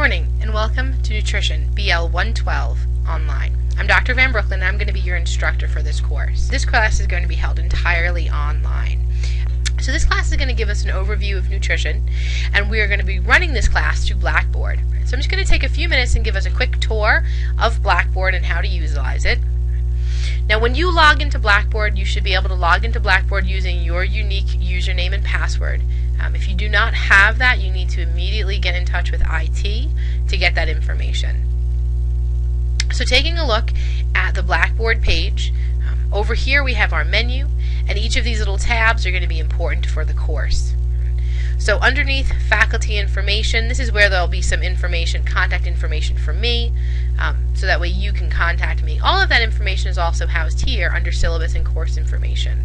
morning and welcome to Nutrition BL112 online. I'm Dr. Van Brooklyn and I'm going to be your instructor for this course. This class is going to be held entirely online. So this class is going to give us an overview of nutrition, and we are going to be running this class through Blackboard. So I'm just going to take a few minutes and give us a quick tour of Blackboard and how to utilize it. Now when you log into Blackboard, you should be able to log into Blackboard using your unique username and password. If you do not have that, you need to immediately get in touch with IT to get that information. So taking a look at the Blackboard page, over here we have our menu, and each of these little tabs are going to be important for the course. So underneath faculty information, this is where there will be some information, contact information for me, so that way you can contact me. All of that information is also housed here under syllabus and course information.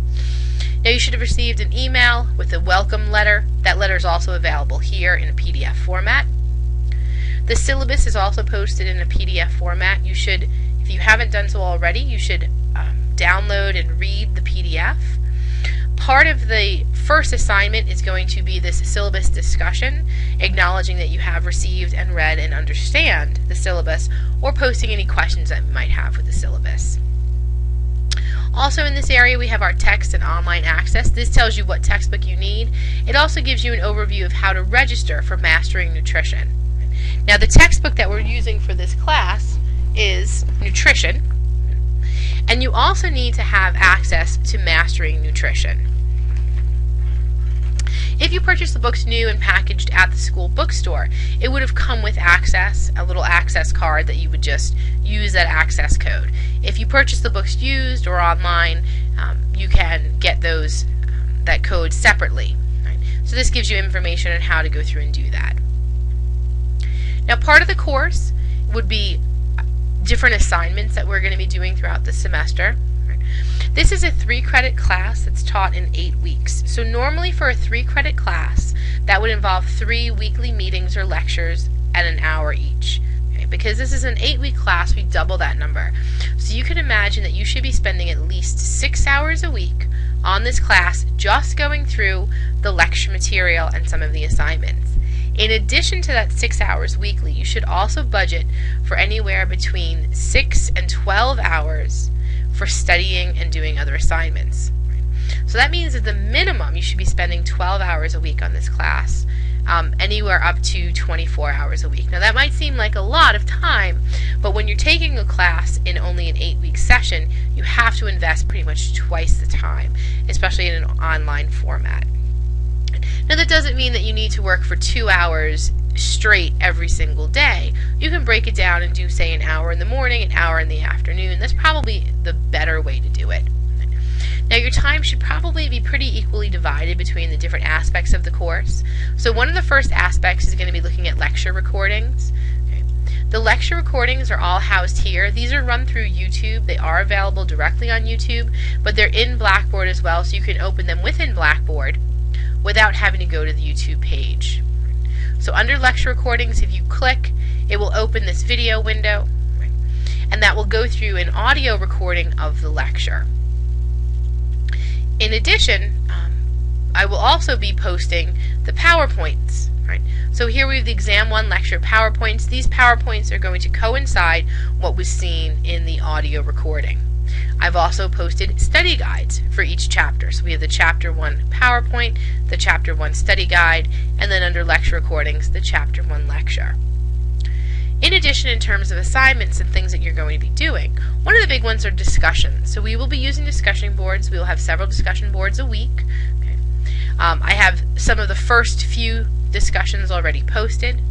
Now you should have received an email with a welcome letter. That letter is also available here in a PDF format. The syllabus is also posted in a PDF format. You should, if you haven't done so already, you should download and read the PDF. Part of the first assignment is going to be this syllabus discussion, acknowledging that you have received and read and understand the syllabus, or posting any questions that you might have with the syllabus. Also in this area we have our text and online access. This tells you what textbook you need. It also gives you an overview of how to register for Mastering Nutrition. Now the textbook that we're using for this class is Nutrition, and you also need to have access to Mastering Nutrition. If you purchased the books new and packaged at the school bookstore, it would have come with access, a little access card that you would just use that access code. If you purchase the books used or online, you can get that code separately. Right? So this gives you information on how to go through and do that. Now part of the course would be different assignments that we're going to be doing throughout the semester. This is a 3-credit class that's taught in 8 weeks. So normally for a 3-credit class, that would involve 3 weekly meetings or lectures at an hour each. Okay? Because this is an 8-week class, we double that number. So you can imagine that you should be spending at least 6 hours a week on this class just going through the lecture material and some of the assignments. In addition to that 6 hours weekly, you should also budget for anywhere between 6 and 12 hours for studying and doing other assignments. So that means that the minimum you should be spending 12 hours a week on this class, anywhere up to 24 hours a week. Now that might seem like a lot of time, but when you're taking a class in only an 8-week session, you have to invest pretty much twice the time, especially in an online format. Now that doesn't mean that you need to work for 2 hours straight every single day. You can break it down and do, say, an hour in the morning, an hour in the afternoon. That's probably the better way to do it. Now your time should probably be pretty equally divided between the different aspects of the course. So one of the first aspects is going to be looking at lecture recordings. The lecture recordings are all housed here. These are run through YouTube. They are available directly on YouTube, but they're in Blackboard as well, so you can open them within Blackboard without having to go to the YouTube page. So under lecture recordings, if you click, it will open this video window, and that will go through an audio recording of the lecture. In addition, I will also be posting the PowerPoints. Right? So here we have the Exam 1 lecture PowerPoints. These PowerPoints are going to coincide what was seen in the audio recording. I've also posted study guides for each chapter. So we have the Chapter 1 PowerPoint, the Chapter 1 study guide, and then under lecture recordings, the Chapter 1 lecture. In addition, in terms of assignments and things that you're going to be doing, one of the big ones are discussions. So we will be using discussion boards. We will have several discussion boards a week. Okay. I have some of the first few discussions already posted.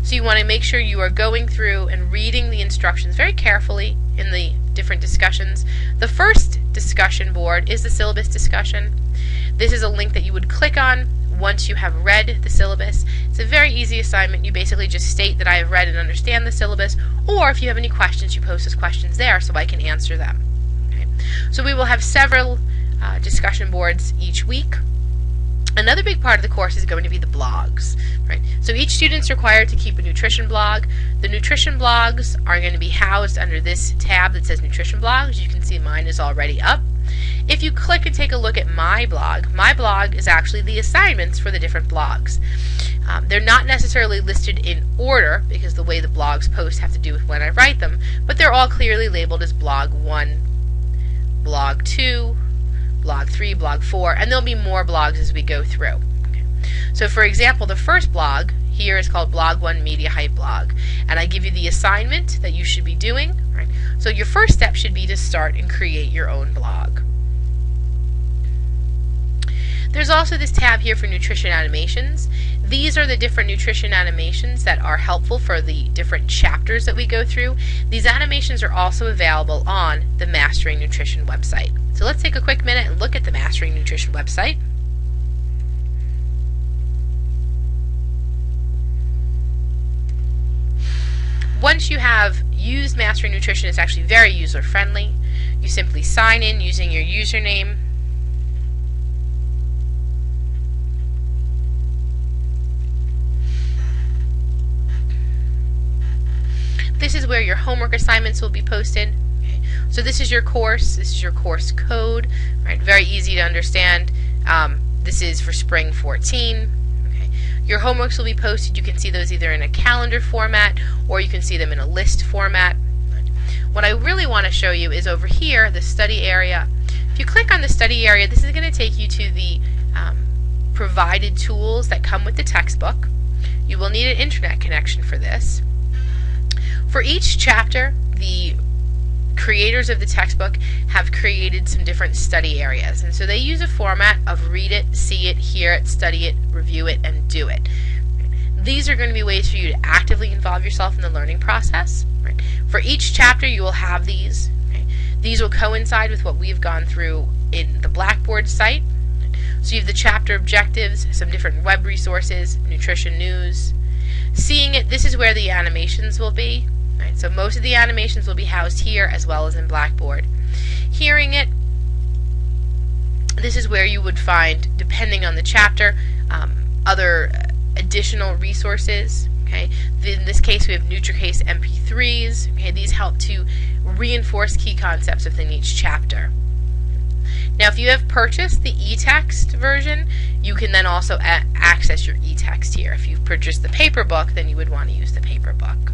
So you want to make sure you are going through and reading the instructions very carefully in the different discussions. The first discussion board is the syllabus discussion. This is a link that you would click on once you have read the syllabus. It's a very easy assignment. You basically just state that I have read and understand the syllabus, or if you have any questions, you post those questions there so I can answer them. Okay. So we will have several discussion boards each week. Another big part of the course is going to be the blogs. Right? So each student's required to keep a nutrition blog. The nutrition blogs are going to be housed under this tab that says Nutrition Blogs. You can see mine is already up. If you click and take a look at my blog is actually the assignments for the different blogs. They're not necessarily listed in order because the way the blogs post have to do with when I write them, but they're all clearly labeled as blog 1, blog 2, blog 3, blog 4, and there'll be more blogs as we go through. Okay. So for example, the first blog here is called Blog 1 Media Hype Blog, and I give you the assignment that you should be doing. Right? So your first step should be to start and create your own blog. There's also this tab here for nutrition animations. These are the different nutrition animations that are helpful for the different chapters that we go through. These animations are also available on the Mastering Nutrition website. So let's take a quick minute and look at the Mastering Nutrition website. Once you have used Mastering Nutrition, it's actually very user-friendly. You simply sign in using your username. This is where your homework assignments will be posted. Okay. So this is your course. This is your course code. Right? Very easy to understand. This is for spring 14. Okay. Your homeworks will be posted. You can see those either in a calendar format or you can see them in a list format. Right. What I really want to show you is over here, the study area. If you click on the study area, this is going to take you to the provided tools that come with the textbook. You will need an internet connection for this. For each chapter, the creators of the textbook have created some different study areas, and so they use a format of read it, see it, hear it, study it, review it, and do it. These are going to be ways for you to actively involve yourself in the learning process. Right? For each chapter, you will have these. Okay? These will coincide with what we've gone through in the Blackboard site. So you have the chapter objectives, some different web resources, nutrition news. Seeing it, this is where the animations will be. Right, so most of the animations will be housed here as well as in Blackboard. Hearing it, this is where you would find, depending on the chapter, other additional resources. Okay, in this case we have NutriCase MP3s. Okay, these help to reinforce key concepts within each chapter. Now if you have purchased the e-text version, you can then also access your e-text here. If you've purchased the paper book, then you would want to use the paper book.